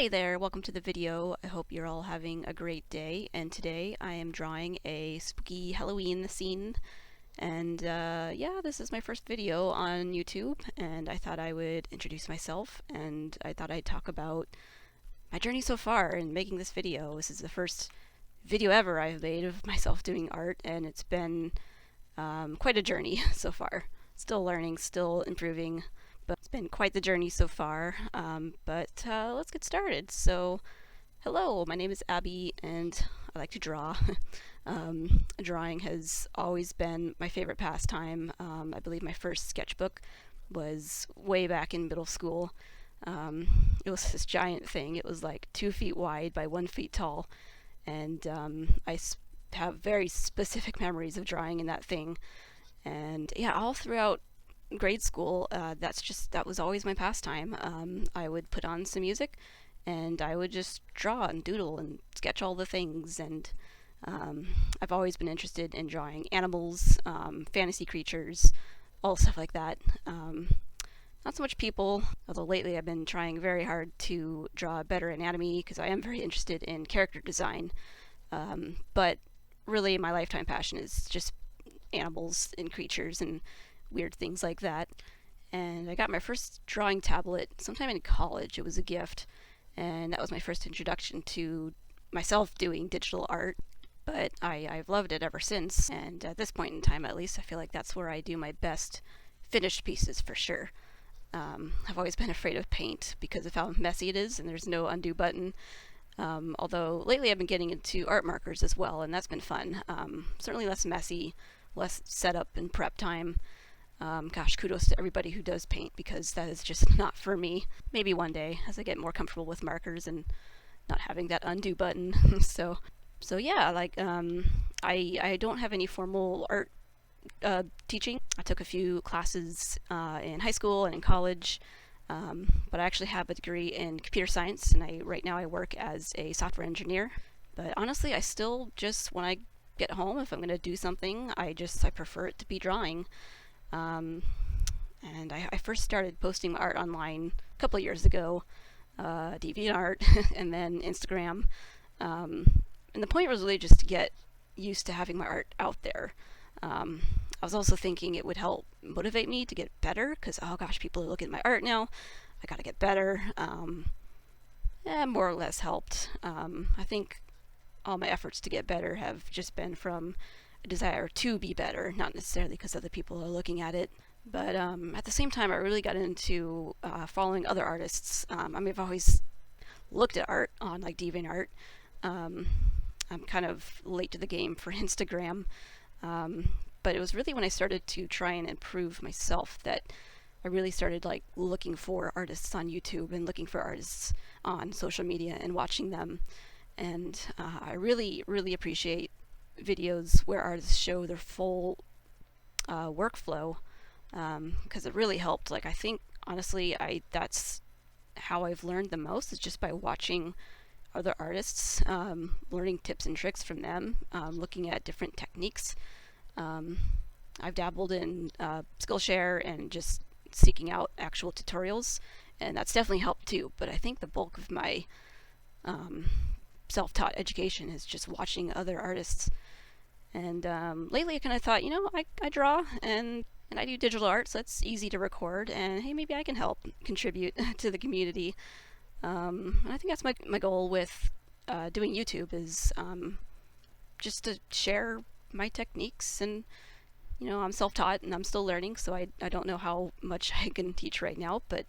Hey there, welcome to the video. I hope you're all having a great day, and today I am drawing a spooky Halloween scene. And yeah, this is my first video on YouTube, and I thought I would introduce myself, and I thought I'd talk about my journey so far in making this video. This is the first video ever I've made of myself doing art, and it's been quite a journey so far. Still learning, still improving, but it's been quite the journey so far. But let's get started. So, hello, my name is Abby, and I like to draw. Drawing has always been my favorite pastime. I believe my first sketchbook was way back in middle school. It was this giant thing. It was like 2 feet wide by 1 feet tall, and have very specific memories of drawing in that thing. And yeah, all throughout grade school, that was always my pastime. I would put on some music and I would just draw and doodle and sketch all the things. And I've always been interested in drawing animals, fantasy creatures, all stuff like that. Not so much people, although lately I've been trying very hard to draw better anatomy because I am very interested in character design. But really, my lifetime passion is just animals and creatures and weird things like that. And I got my first drawing tablet sometime in college. It was a gift, and that was my first introduction to myself doing digital art. But I've loved it ever since, and at this point in time at least, I feel like that's where I do my best finished pieces for sure. I've always been afraid of paint because of how messy it is, and there's no undo button. Although lately I've been getting into art markers as well, and that's been fun. Certainly less messy, less setup and prep time. Gosh, kudos to everybody who does paint, because that is just not for me. Maybe one day as I get more comfortable with markers and not having that undo button. so yeah, like I don't have any formal art teaching. I took a few classes in high school and in college, but I actually have a degree in computer science, and right now I work as a software engineer. But honestly, I still just, when I get home, if I'm going to do something, I prefer it to be drawing. And I first started posting my art online a couple of years ago, DeviantArt, and then Instagram. And the point was really just to get used to having my art out there. I was also thinking it would help motivate me to get better, because, oh gosh, people are looking at my art now. I gotta get better. Yeah, more or less helped. I think all my efforts to get better have just been from a desire to be better, not necessarily because other people are looking at it. But at the same time, I really got into following other artists. I mean, I've always looked at art on like DeviantArt. I'm kind of late to the game for Instagram. But it was really when I started to try and improve myself that I really started like looking for artists on YouTube and looking for artists on social media and watching them. And I really, really appreciate videos where artists show their full workflow, because it really helped. Like, I think honestly, that's how I've learned the most, is just by watching other artists, learning tips and tricks from them, looking at different techniques. I've dabbled in Skillshare and just seeking out actual tutorials, and that's definitely helped too. But I think the bulk of my self-taught education is just watching other artists. And lately I kind of thought, I draw and I do digital art, so it's easy to record, and hey, maybe I can help contribute to the community. And I think that's my goal with doing YouTube, is just to share my techniques. And I'm self-taught and I'm still learning, so I don't know how much I can teach right now, but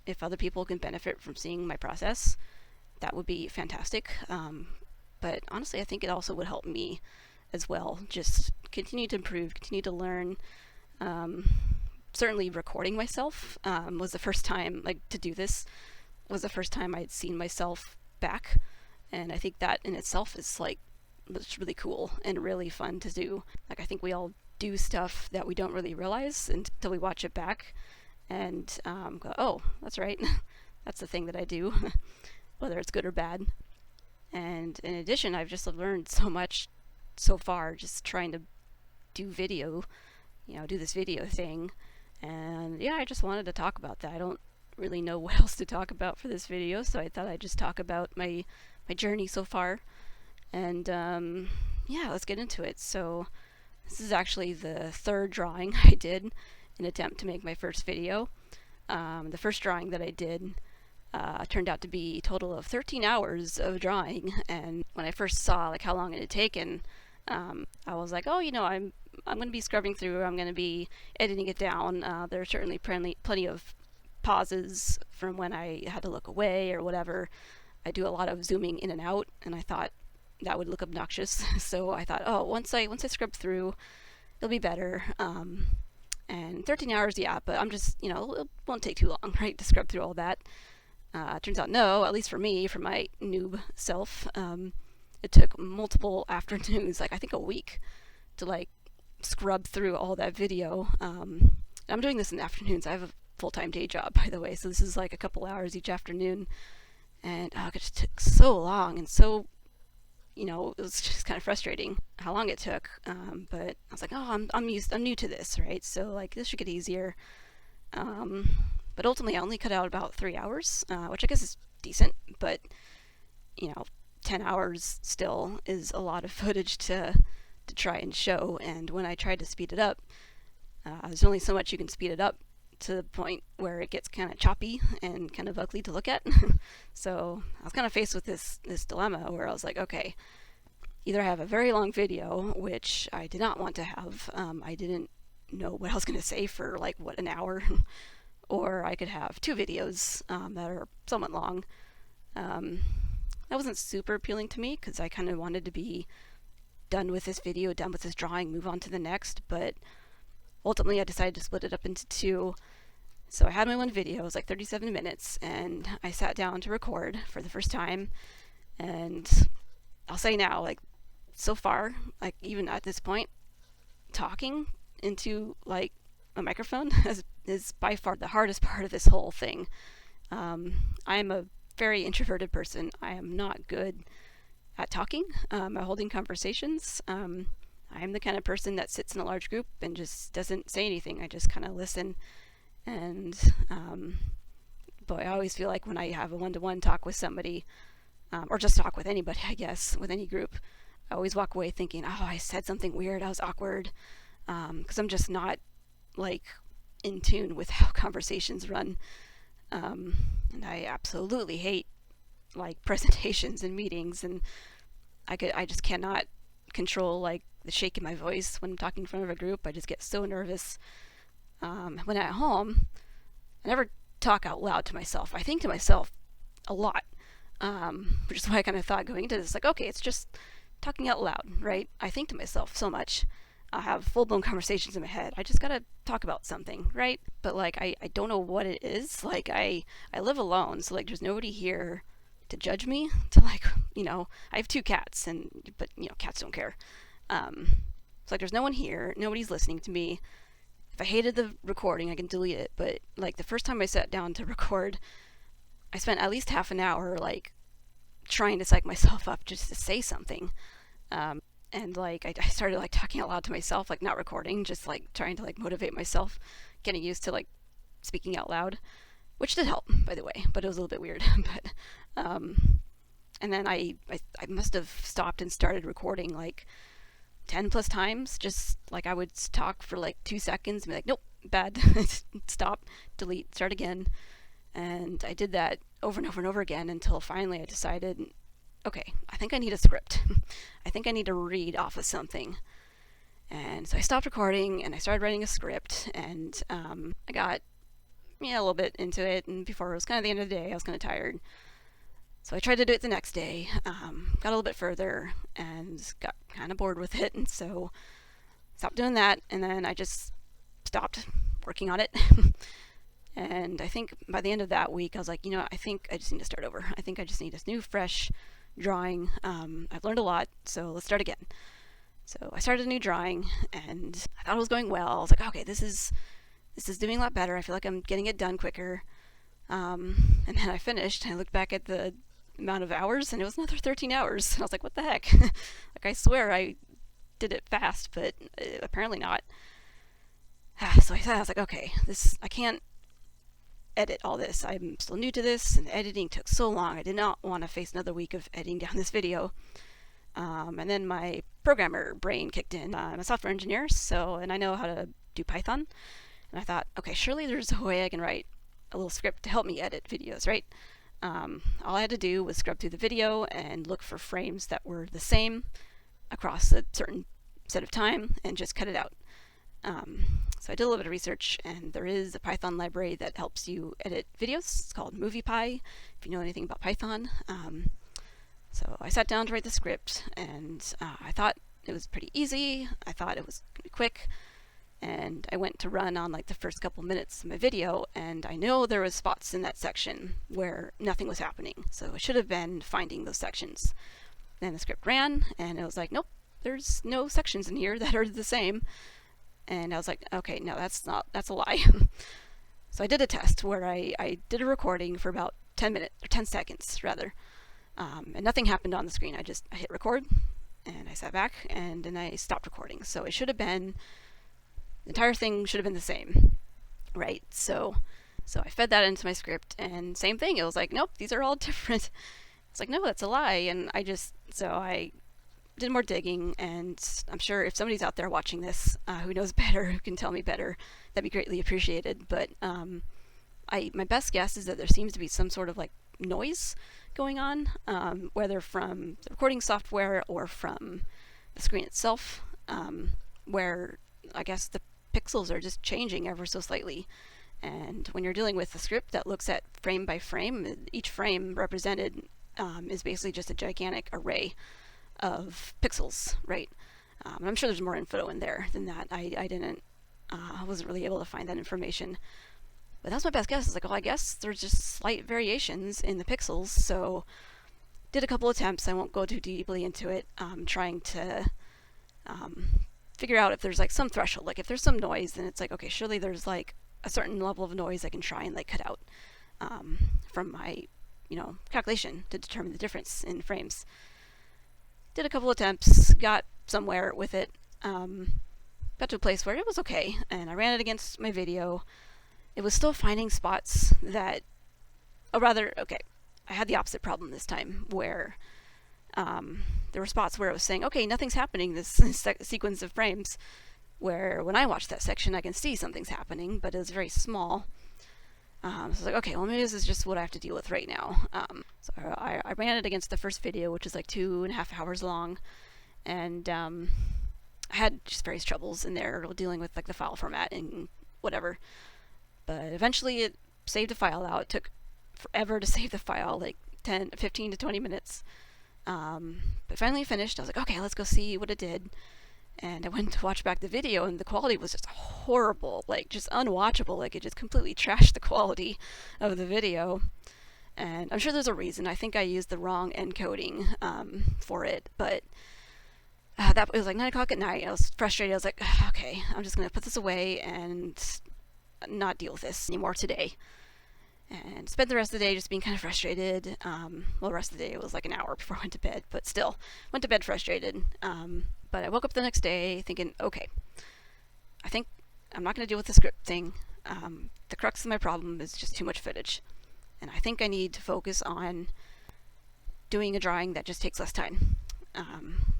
if other people can benefit from seeing my process, that would be fantastic. But honestly, I think it also would help me as well. Just continue to improve, continue to learn. Certainly recording myself was the first time, like, to do this, was the first time I'd seen myself back. And I think that in itself is like, it's really cool and really fun to do. Like, I think we all do stuff that we don't really realize until we watch it back and go, oh, that's right. That's the thing that I do, whether it's good or bad. And in addition, I've just learned so much so far just trying to do video, do this video thing. And yeah, I just wanted to talk about that. I don't really know what else to talk about for this video, so I thought I'd just talk about my journey so far. And yeah, let's get into it. So this is actually the third drawing I did in an attempt to make my first video. The first drawing that I did turned out to be a total of 13 hours of drawing, and when I first saw like how long it had taken, I was like, oh, I'm going to be scrubbing through, I'm going to be editing it down. There are certainly plenty of pauses from when I had to look away or whatever. I do a lot of zooming in and out, and I thought that would look obnoxious. So I thought, oh, once I scrub through, it'll be better. And 13 hours, yeah, but I'm just, it won't take too long, right, to scrub through all that. Turns out no, at least for me, for my noob self, it took multiple afternoons, like I think a week, to like scrub through all that video. I'm doing this in the afternoons. I have a full-time day job, by the way, so this is like a couple hours each afternoon, and it just took so long, and so, it was just kind of frustrating how long it took. But I was like, oh, I'm new to this, right? So like this should get easier. But ultimately, I only cut out about 3 hours, which I guess is decent, but 10 hours still is a lot of footage to try and show. And when I tried to speed it up, there's only so much you can speed it up to the point where it gets kind of choppy and kind of ugly to look at. So I was kind of faced with this dilemma where I was like, okay, either I have a very long video, which I did not want to have. I didn't know what I was going to say for like, an hour, or I could have 2 videos that are somewhat long. That wasn't super appealing to me because I kind of wanted to be done with this video, done with this drawing, move on to the next, but ultimately I decided to split it up into 2. So I had my one video, it was like 37 minutes, and I sat down to record for the first time. And I'll say now, like, so far, like, even at this point, talking into like a microphone is by far the hardest part of this whole thing. I am a very introverted person. I am not good at talking, at holding conversations. I am the kind of person that sits in a large group and just doesn't say anything. I just kind of listen. And boy, I always feel like when I have a one-to-one talk with somebody, or just talk with anybody, I guess, with any group, I always walk away thinking, oh, I said something weird, I was awkward, because I'm just not like in tune with how conversations run. And I absolutely hate like presentations and meetings, and I just cannot control like the shake in my voice when I'm talking in front of a group. I just get so nervous. When at home, I never talk out loud to myself. I think to myself a lot, which is why I kind of thought going into this, like, okay, it's just talking out loud, right? I think to myself so much. I have full-blown conversations in my head. I just gotta talk about something, right? But like, I don't know what it is. Like, I live alone, so like there's nobody here to judge me, to like, I have 2 cats, but cats don't care. So like there's no one here, nobody's listening to me. If I hated the recording, I can delete it, but like the first time I sat down to record, I spent at least half an hour like trying to psych myself up just to say something. And like I started like talking out loud to myself, like not recording, just like trying to like motivate myself, getting used to like speaking out loud, which did help, by the way, but it was a little bit weird. But and then I must have stopped and started recording like 10 plus times. Just like I would talk for like 2 seconds and be like, nope, bad, stop, delete, start again. And I did that over and over and over again until finally I decided, okay, I think I need a script. I think I need to read off of something. And so I stopped recording and I started writing a script, and I got a little bit into it, and before it was kind of the end of the day, I was kind of tired. So I tried to do it the next day, got a little bit further, and got kind of bored with it, and so stopped doing that, and then I just stopped working on it. And I think by the end of that week, I was like, I think I just need to start over. I think I just need a new, fresh drawing. I've learned a lot, so let's start again. So I started a new drawing, and I thought it was going well. I was like, okay, this is doing a lot better. I feel like I'm getting it done quicker. And then I finished, and I looked back at the amount of hours, and it was another 13 hours. And I was like, what the heck? Like, I swear I did it fast, but apparently not. So I was like, okay, I can't edit all this. I'm still new to this, and the editing took so long. I did not want to face another week of editing down this video. And then my programmer brain kicked in. I'm a software engineer, and I know how to do Python. And I thought, okay, surely there's a way I can write a little script to help me edit videos, right? All I had to do was scrub through the video and look for frames that were the same across a certain set of time and just cut it out. So I did a little bit of research, and there is a Python library that helps you edit videos. It's called MoviePy, if you know anything about Python. So I sat down to write the script, and I thought it was pretty easy. I thought it was going to be quick. And I went to run on like the first couple minutes of my video, and I know there was spots in that section where nothing was happening. So I should have been finding those sections. Then the script ran, and it was like, nope, there's no sections in here that are the same. And I was like, okay, no, that's a lie. So I did a test where I did a recording for about 10 minutes, or 10 seconds rather. And nothing happened on the screen. I hit record, and I sat back, and then I stopped recording. So it should have been, the entire thing should have been the same, right? So I fed that into my script, and same thing. It was like, nope, these are all different. It's like, no, that's a lie. And I did more digging, and I'm sure if somebody's out there watching this who knows better, who can tell me better, that'd be greatly appreciated. But my best guess is that there seems to be some sort of like noise going on, whether from the recording software or from the screen itself, where I guess the pixels are just changing ever so slightly. And when you're dealing with a script that looks at frame by frame, each frame represented is basically just a gigantic array of pixels, right? And I'm sure there's more info in there than that. I wasn't really able to find that information. But that's my best guess. It's like, well, I guess there's just slight variations in the pixels. So did a couple attempts. I won't go too deeply into it. Trying to figure out if there's like some threshold. Like if there's some noise, then it's like, okay, surely there's like a certain level of noise I can try and like cut out from my, calculation to determine the difference in frames. Did a couple attempts, got somewhere with it, got to a place where it was okay, and I ran it against my video. It was still finding spots that, I had the opposite problem this time, where there were spots where it was saying, okay, nothing's happening, this sequence of frames, where when I watch that section, I can see something's happening, but it was very small. So I was like, okay, well, maybe this is just what I have to deal with right now. So I ran it against the first video, which is like 2.5 hours long, and I had just various troubles in there dealing with like the file format and whatever. But eventually it saved a file out. It took forever to save the file, like 15 to 20 minutes. But finally finished. I was like, okay, let's go see what it did. And I went to watch back the video, and the quality was just horrible, like just unwatchable. Like it just completely trashed the quality of the video. And I'm sure there's a reason. I think I used the wrong encoding for it, but it was like 9 o'clock at night. I was frustrated. I was like, okay, I'm just gonna put this away and not deal with this anymore today. And spent the rest of the day just being kind of frustrated. The rest of the day it was like an hour before I went to bed, but still went to bed frustrated. But I woke up the next day thinking, okay, I think I'm not going to deal with the script thing. The crux of my problem is just too much footage. And I think I need to focus on doing a drawing that just takes less time.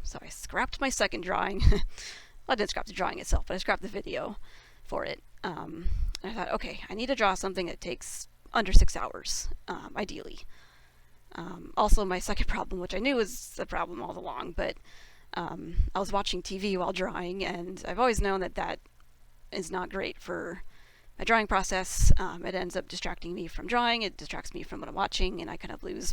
So I scrapped my second drawing. Well, I didn't scrap the drawing itself, but I scrapped the video for it. And I thought, okay, I need to draw something that takes under 6 hours, ideally. Also, my second problem, which I knew was a problem all along, but I was watching TV while drawing, and I've always known that is not great for my drawing process. It ends up distracting me from drawing, it distracts me from what I'm watching, and I kind of lose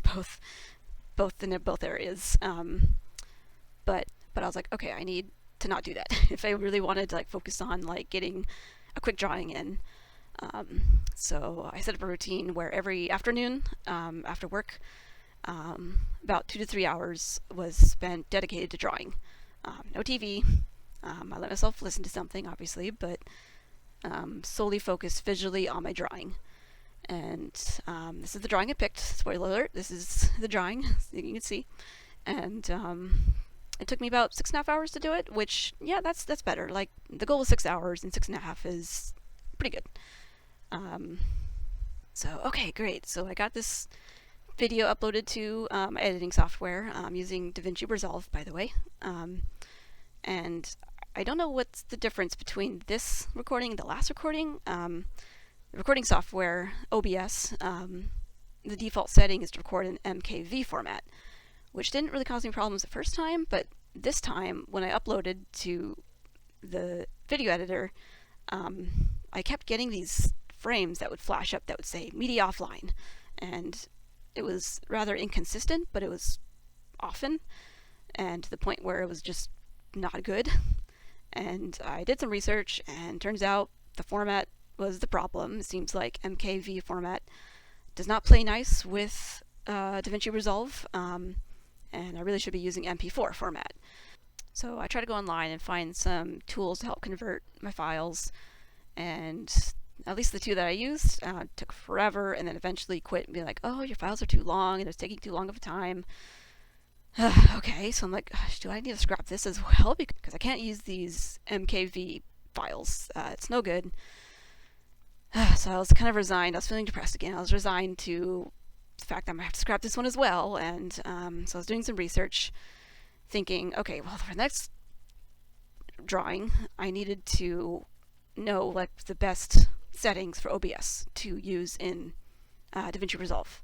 both areas. But I was like, okay, I need to not do that if I really wanted to like focus on like getting a quick drawing in. So I set up a routine where every afternoon after work, about 2 to 3 hours was spent dedicated to drawing. No TV. I let myself listen to something, obviously, but solely focused visually on my drawing. And this is the drawing I picked. Spoiler alert, this is the drawing, you can see. And it took me about 6.5 hours to do it, which, yeah, that's better. Like, the goal is 6 hours, and 6.5 is pretty good. So, okay, great. So I got this video uploaded to my editing software using DaVinci Resolve, by the way. And I don't know what's the difference between this recording and the last recording. The recording software, OBS, the default setting is to record in MKV format, which didn't really cause me problems the first time, but this time when I uploaded to the video editor, I kept getting these frames that would flash up that would say media offline, and it was rather inconsistent, but it was often, and to the point where it was just not good. And I did some research, and turns out the format was the problem. It seems like MKV format does not play nice with DaVinci Resolve, and I really should be using MP4 format. So I tried to go online and find some tools to help convert my files, and at least the two that I used took forever, and then eventually quit and be like, oh, your files are too long and it's taking too long of a time. Okay, so I'm like, gosh, do I need to scrap this as well? Because I can't use these MKV files. It's no good. So I was kind of resigned. I was feeling depressed again. I was resigned to the fact that I might have to scrap this one as well. And so I was doing some research, thinking, okay, well, for the next drawing, I needed to know like the best settings for OBS to use in DaVinci Resolve.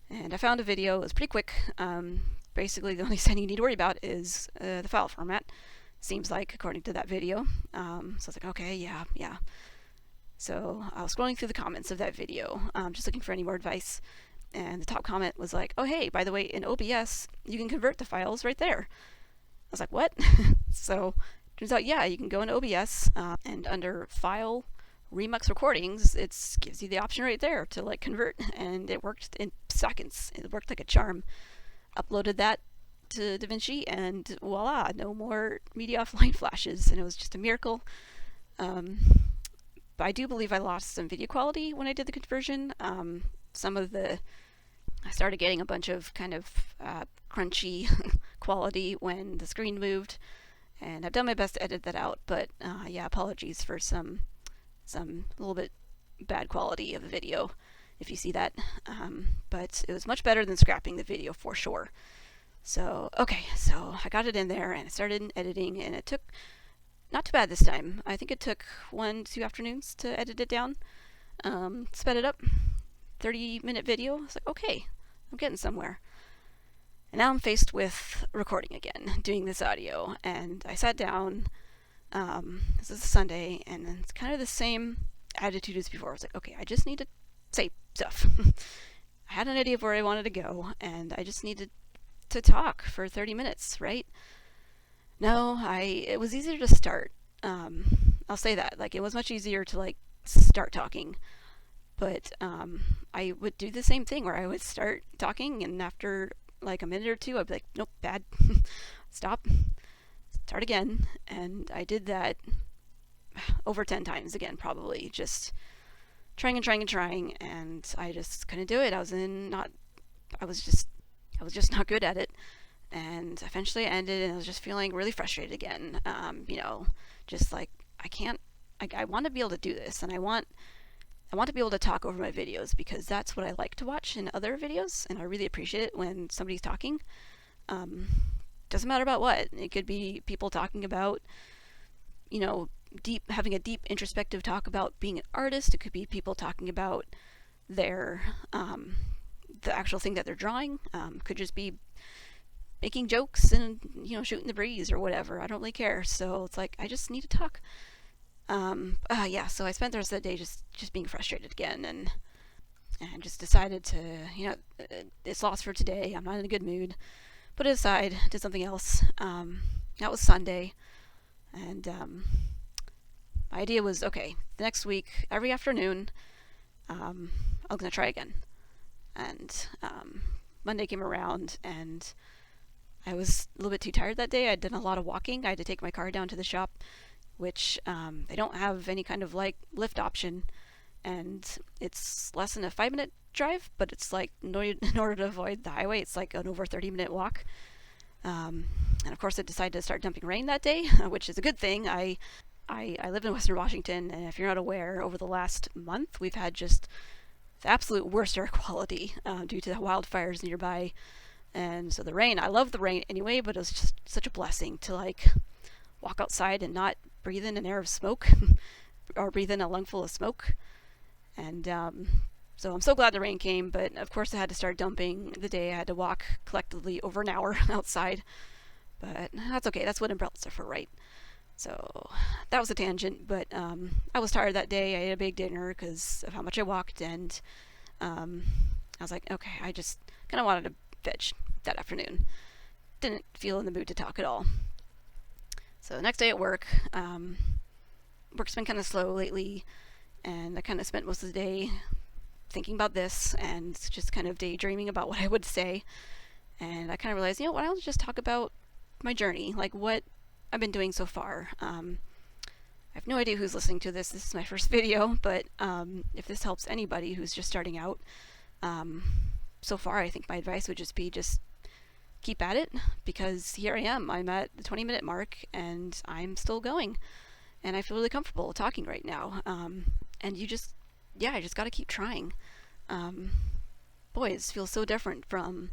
And I found a video. It was pretty quick. Basically, the only setting you need to worry about is the file format. Seems like, according to that video. So I was like, okay, yeah. So I was scrolling through the comments of that video, just looking for any more advice. And the top comment was like, oh, hey, by the way, in OBS, you can convert the files right there. I was like, what? So turns out, yeah, you can go in OBS and under File, Remux Recordings, it gives you the option right there to like convert, and it worked in seconds. It worked like a charm. Uploaded that to DaVinci, and voila, no more media offline flashes, and it was just a miracle. But I do believe I lost some video quality when I did the conversion. I started getting a bunch of kind of crunchy quality when the screen moved, and I've done my best to edit that out, but yeah, apologies for some little bit bad quality of the video if you see that, but it was much better than scrapping the video for sure. So okay, so I got it in there and I started editing, and it took not too bad this time. I think it took 1-2 afternoons to edit it down. Sped it up, 30-minute video. I was like, okay, I'm getting somewhere. And now I'm faced with recording again, doing this audio, and I sat down. This is a Sunday, and it's kind of the same attitude as before. I was like, okay, I just need to say stuff. I had an idea of where I wanted to go, and I just needed to talk for 30 minutes, right? No, it was easier to start. I'll say that. Like, it was much easier to, like, start talking. But I would do the same thing where I would start talking, and after, like, a minute or two, I'd be like, nope, bad. Stop. Start again. And I did that over 10 times again, probably. Just trying, and I just couldn't do it. I was just not good at it. And eventually I ended, and I was just feeling really frustrated again. Just like, I want to be able to do this, and I want to be able to talk over my videos, because that's what I like to watch in other videos, and I really appreciate it when somebody's talking. Doesn't matter about what. It could be people talking about, having a deep introspective talk about being an artist. It could be people talking about their the actual thing that they're drawing. Could just be making jokes and shooting the breeze or whatever. I don't really care. So it's like, I just need to talk. Yeah, so I spent the rest of the day just being frustrated again, and just decided to, it's lost for today. I'm not in a good mood. Put it aside, did something else. That was Sunday, and my idea was, okay, the next week, every afternoon, I'm gonna try again. And Monday came around, and I was a little bit too tired that day. I'd done a lot of walking. I had to take my car down to the shop, which they don't have any kind of like lift option, and it's less than a 5-minute drive, but it's like in order to avoid the highway, it's like an over 30-minute walk. And of course, it decided to start dumping rain that day, which is a good thing. I live in Western Washington, and if you're not aware, over the last month we've had just the absolute worst air quality due to the wildfires nearby. And so the rain, I love the rain anyway, but it was just such a blessing to like walk outside and not breathe in an air of smoke or breathe in a lungful of smoke. And so I'm so glad the rain came, but of course I had to start dumping the day I had to walk collectively over an hour outside. But that's okay, that's what umbrellas are for, right? So that was a tangent, but I was tired that day. I ate a big dinner because of how much I walked, and I was like, okay, I just kind of wanted to veg that afternoon. Didn't feel in the mood to talk at all. So the next day at work, work's been kind of slow lately, and I kind of spent most of the day thinking about this and just kind of daydreaming about what I would say. And I kind of realized, why don't I just talk about my journey, like what I've been doing so far. I have no idea who's listening to this. This is my first video, but if this helps anybody who's just starting out, so far I think my advice would just be keep at it, because here I am. I'm at the 20-minute mark and I'm still going, and I feel really comfortable talking right now. And I just got to keep trying. Boy, it feels so different from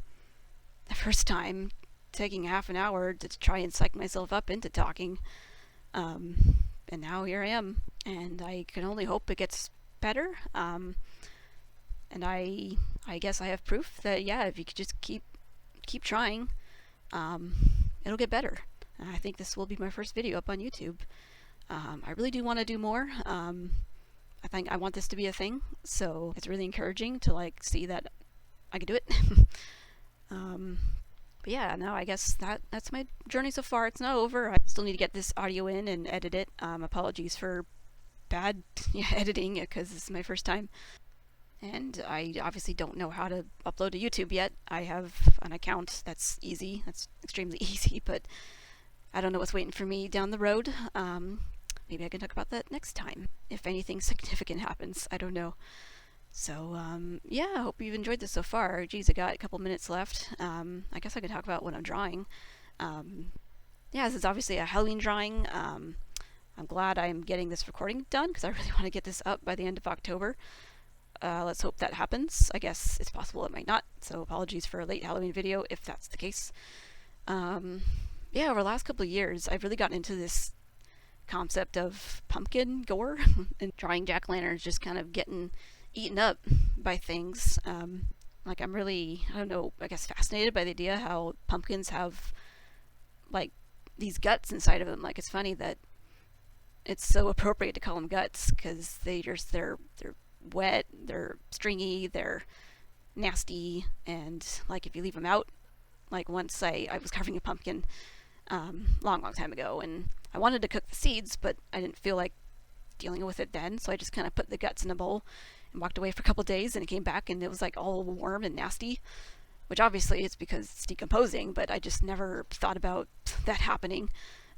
the first time taking half an hour to try and psych myself up into talking. And now here I am, and I can only hope it gets better. And I guess I have proof that if you could just keep trying, it'll get better. And I think this will be my first video up on YouTube. I really do want to do more. I think I want this to be a thing, so it's really encouraging to like see that I can do it. But yeah, no, I guess that's my journey so far. It's not over. I still need to get this audio in and edit it. Apologies for bad editing, because this is my first time. And I obviously don't know how to upload to YouTube yet. I have an account. That's easy. That's extremely easy, but I don't know what's waiting for me down the road. Maybe I can talk about that next time, if anything significant happens. I don't know. So, I hope you've enjoyed this so far. Geez, I got a couple minutes left. I guess I could talk about what I'm drawing. This is obviously a Halloween drawing. I'm glad I'm getting this recording done, because I really want to get this up by the end of October. Let's hope that happens. I guess it's possible it might not, so apologies for a late Halloween video if that's the case. Over the last couple of years, I've really gotten into this concept of pumpkin gore and drawing jack-o'-lanterns just kind of getting eaten up by things. Like I'm really, fascinated by the idea how pumpkins have like these guts inside of them. Like it's funny that it's so appropriate to call them guts, because they're wet, they're stringy, they're nasty, and like if you leave them out, like once I was carving a pumpkin long time ago, and I wanted to cook the seeds, but I didn't feel like dealing with it then, so I just kind of put the guts in a bowl and walked away for a couple days, and it came back and it was like all warm and nasty, which obviously it's because it's decomposing, but I just never thought about that happening.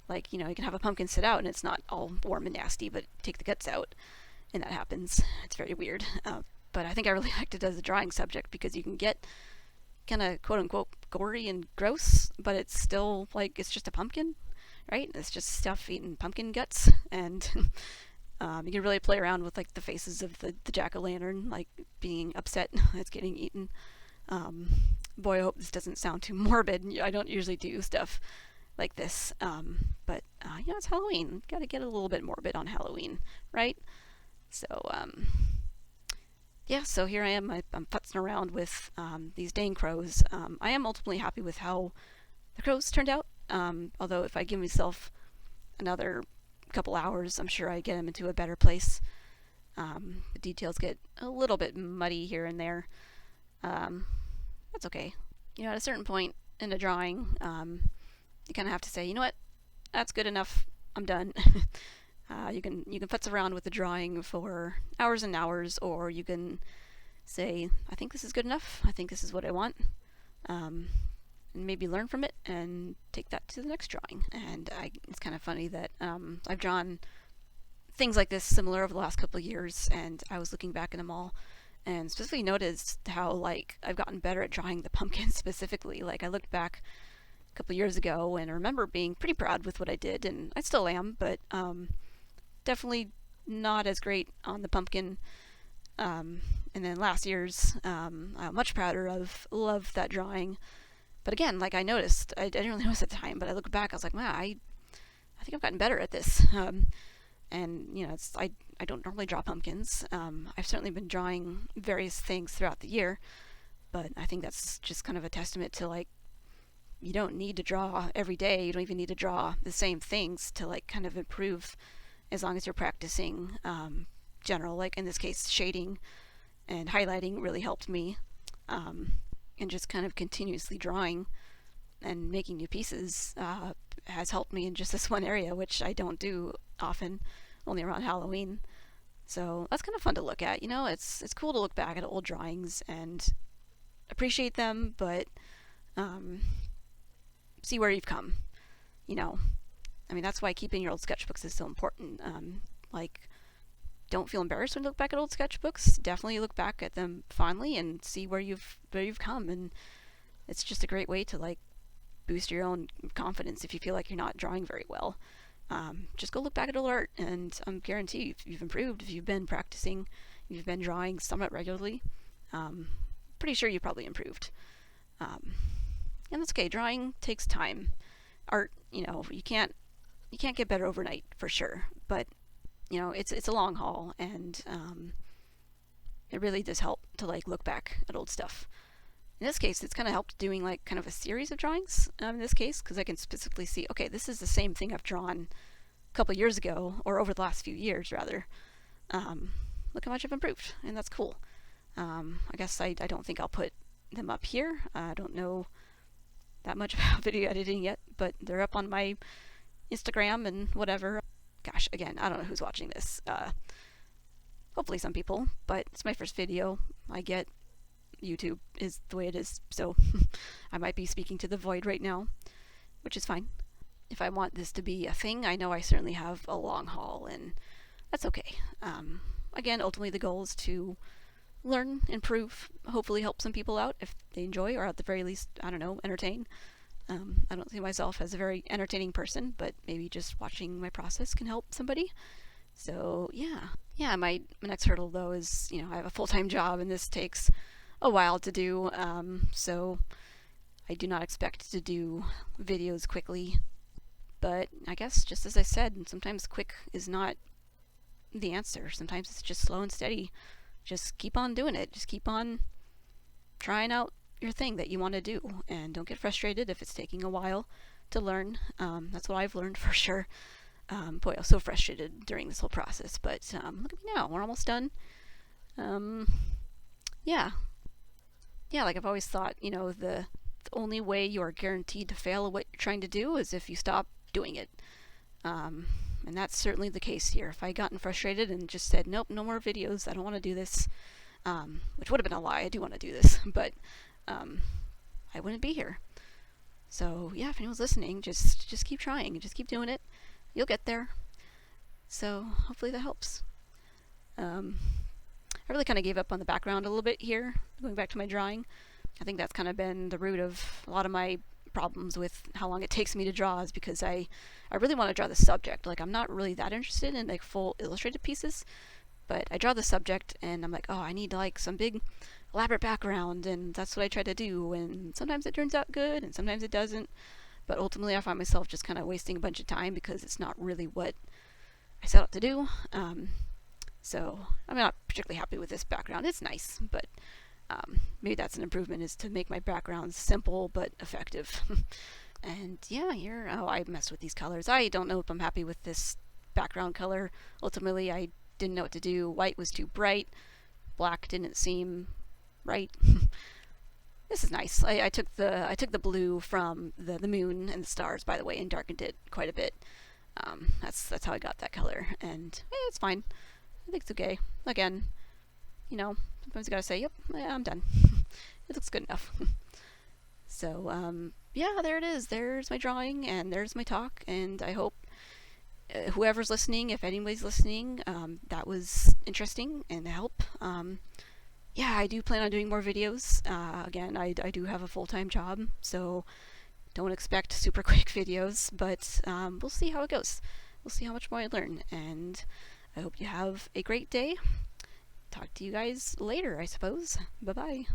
Like, you can have a pumpkin sit out and it's not all warm and nasty, but take the guts out and that happens. It's very weird. But I think I really liked it as a drawing subject, because you can get kind of quote-unquote gory and gross, but it's still like it's just a pumpkin, right? It's just stuff eating pumpkin guts, and you can really play around with like the faces of the jack-o'-lantern, like being upset it's getting eaten. Boy, I hope this doesn't sound too morbid. I don't usually do stuff like this, but it's Halloween. Gotta get a little bit morbid on Halloween, right? So so here I am. I'm futzing around with these dang crows. I am ultimately happy with how the crows turned out, although if I give myself another couple hours, I'm sure I get them into a better place. The details get a little bit muddy here and there. That's okay. At a certain point in a drawing, you kind of have to say, you know what, that's good enough, I'm done. You can futz around with the drawing for hours and hours, or you can say, I think this is good enough, I think this is what I want, and maybe learn from it and take that to the next drawing. And it's kind of funny that I've drawn things like this similar over the last couple of years, and I was looking back at them all and specifically noticed how like I've gotten better at drawing the pumpkins specifically. Like I looked back a couple of years ago and I remember being pretty proud with what I did, and I still am, but definitely not as great on the pumpkin. And then last year's, I'm much prouder of. Love that drawing. But again, like I noticed, I didn't really notice at the time, but I look back, I was like, wow, I think I've gotten better at this. And you know, I don't normally draw pumpkins. I've certainly been drawing various things throughout the year, but I think that's just kind of a testament to like, you don't need to draw every day. You don't even need to draw the same things to like kind of improve, as long as you're practicing general, like in this case, shading and highlighting really helped me. And just kind of continuously drawing and making new pieces has helped me in just this one area, which I don't do often, only around Halloween. So that's kind of fun to look at. You know, it's cool to look back at old drawings and appreciate them, but see where you've come. You know, I mean, that's why keeping your old sketchbooks is so important. Like, don't feel embarrassed when you look back at old sketchbooks. Definitely look back at them fondly and see where you've come. And it's just a great way to like boost your own confidence if you feel like you're not drawing very well. Just go look back at old art, and guarantee you, if you've improved, if you've been practicing, if you've been drawing somewhat regularly, pretty sure you probably improved. And that's okay. Drawing takes time. Art, you know, you can't get better overnight for sure, but you know, it's a long haul, and it really does help to like look back at old stuff. In this case, it's kind of helped doing like kind of a series of drawings in this case, because I can specifically see, okay, this is the same thing I've drawn a couple years ago, or over the last few years rather. Look how much I've improved, and that's cool. I guess I don't think I'll put them up here. I don't know that much about video editing yet, but they're up on my Instagram and whatever. Gosh, again, I don't know who's watching this. Hopefully some people, but it's my first video. I get YouTube is the way it is, so I might be speaking to the void right now, which is fine. If I want this to be a thing, I know I certainly have a long haul, and that's okay. Again, ultimately the goal is to learn, improve, hopefully help some people out if they enjoy, or at the very least, I don't know, entertain. I don't see myself as a very entertaining person, but maybe just watching my process can help somebody. So yeah, my next hurdle though is, you know, I have a full-time job, and this takes a while to do, so I do not expect to do videos quickly. But I guess, just as I said, sometimes quick is not the answer. Sometimes it's just slow and steady. Just keep on doing it. Just keep on trying out your thing that you want to do, and don't get frustrated if it's taking a while to learn. That's what I've learned for sure. Boy, I was so frustrated during this whole process, but look at me now. We're almost done. Yeah, like I've always thought, you know, the only way you are guaranteed to fail at what you're trying to do is if you stop doing it. And that's certainly the case here. If I gotten frustrated and just said, nope, no more videos, I don't want to do this, which would have been a lie, I do want to do this, but I wouldn't be here. So yeah, if anyone's listening, just keep trying, just keep doing it. You'll get there. So hopefully that helps. I really kind of gave up on the background a little bit here, going back to my drawing. I think that's kind of been the root of a lot of my problems with how long it takes me to draw, is because I really want to draw the subject. Like, I'm not really that interested in like full illustrated pieces, but I draw the subject and I'm like, oh, I need like some big elaborate background, and that's what I try to do, and sometimes it turns out good and sometimes it doesn't, but ultimately I find myself just kind of wasting a bunch of time because it's not really what I set out to do. So I'm not particularly happy with this background. It's nice, but maybe that's an improvement, is to make my backgrounds simple but effective. And yeah, here, oh, I messed with these colors. I don't know if I'm happy with this background color. Ultimately, I didn't know what to do. White was too bright. Black didn't seem right. This is nice. I took the blue from the moon and the stars, by the way, and darkened it quite a bit. That's how I got that color, and it's fine. I think it's okay. Again, you know, sometimes you gotta say, yep, yeah, I'm done. It looks good enough. So, yeah, there it is. There's my drawing, and there's my talk, and I hope whoever's listening, if anybody's listening, that was interesting and help. Yeah, I do plan on doing more videos. Again, I do have a full-time job, so don't expect super quick videos, but we'll see how it goes. We'll see how much more I learn, and I hope you have a great day, talk to you guys later, I suppose. Bye bye.